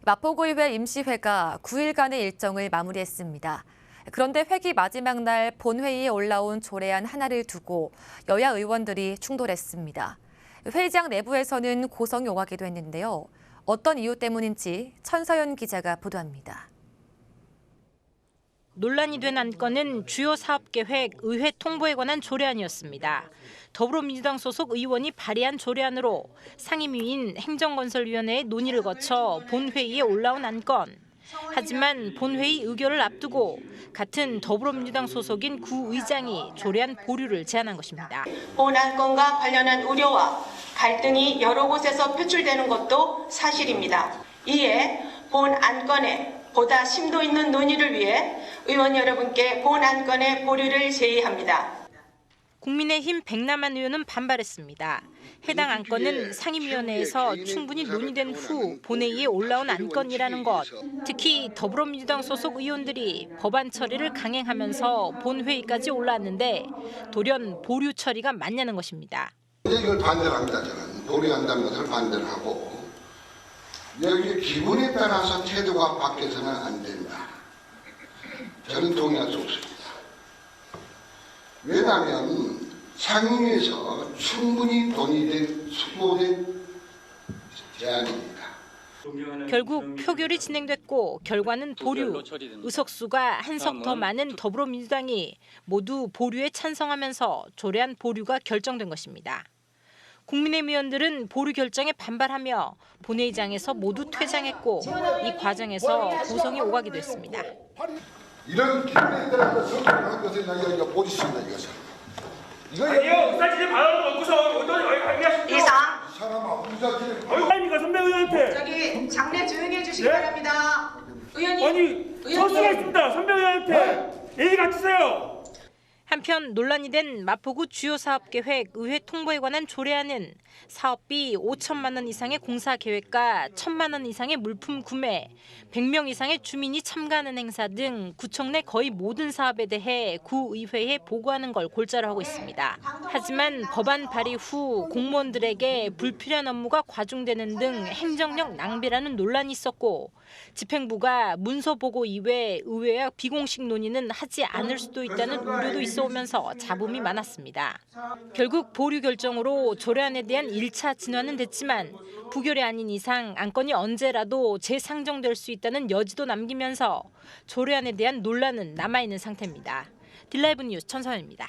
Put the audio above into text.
마포구의회 임시회가 9일간의 일정을 마무리했습니다. 그런데 회기 마지막 날 본회의에 올라온 조례안 하나를 두고 여야 의원들이 충돌했습니다. 회의장 내부에서는 고성이 오가기도 했는데요. 어떤 이유 때문인지 천서연 기자가 보도합니다. 논란이 된 안건은 주요 사업계획 의회 통보에 관한 조례안이었습니다. 더불어민주당 소속 의원이 발의한 조례안으로 상임위인 행정건설위원회의 논의를 거쳐 본회의에 올라온 안건. 하지만 본회의 의결을 앞두고 같은 더불어민주당 소속인 구 의장이 조례안 보류를 제안한 것입니다. 본 안건과 관련한 우려와 갈등이 여러 곳에서 표출되는 것도 사실입니다. 이에 본 안건에 보다 심도 있는 논의를 위해 의원 여러분께 본 안건의 보류를 제의합니다. 국민의힘 백남환 의원은 반발했습니다. 해당 안건은 상임위원회에서 충분히 논의된 후 본회의에 올라온 안건이라는 것. 특히 더불어민주당 소속 의원들이 법안 처리를 강행하면서 본회의까지 올라왔는데 돌연 보류 처리가 맞냐는 것입니다. 이걸 반대를 합니다. 저는 보류한다는 것을 반대를 하고 여기 기분에 따라서 태도가 바뀌어서는 안 된다. 저는 동의할 수 없습니다. 왜냐하면 상임위에서 충분히 논의된 수고된 제안입니다. 결국 표결이 진행됐고 결과는 보류. 의석수가 한 석 더 많은 더불어민주당이 모두 보류에 찬성하면서 조례안 보류가 결정된 것입니다. 국민의힘 의원들은 보류 결정에 반발하며 본회의장에서 모두 퇴장했고 이 과정에서 고성이 오가기도 했습니다. 이런 기분에 따라서 선택한 것을 여기가 보여주십니다. 이것은. 아니요, 의사진을 받아놓고서 어떤 얘기하십니까? 이상. 사람아, 의사진을 아닙니까 선배 의원한테? 저기 장례 조용히 해주시기 바랍니다. 의원님. 아니, 서수가 있습니다. 선배 의원한테 얘기 갖추세요. 한편 논란이 된 마포구 주요 사업계획 의회 통보에 관한 조례안은 사업비 5천만 원 이상의 공사 계획과 1,000만 원 이상의 물품 구매, 100명 이상의 주민이 참가하는 행사 등 구청 내 거의 모든 사업에 대해 구의회에 보고하는 걸 골자로 하고 있습니다. 하지만 법안 발의 후 공무원들에게 불필요한 업무가 과중되는 등 행정력 낭비라는 논란이 있었고 집행부가 문서 보고 이외 의회와 비공식 논의는 하지 않을 수도 있다는 우려도 있어오면서 잡음이 많았습니다. 결국 보류 결정으로 조례안에 대한 1차 진화는 됐지만 부결이 아닌 이상 안건이 언제라도 재상정될 수 있다는 여지도 남기면서 조례안에 대한 논란은 남아있는 상태입니다. 딜라이브 뉴스 천서연입니다.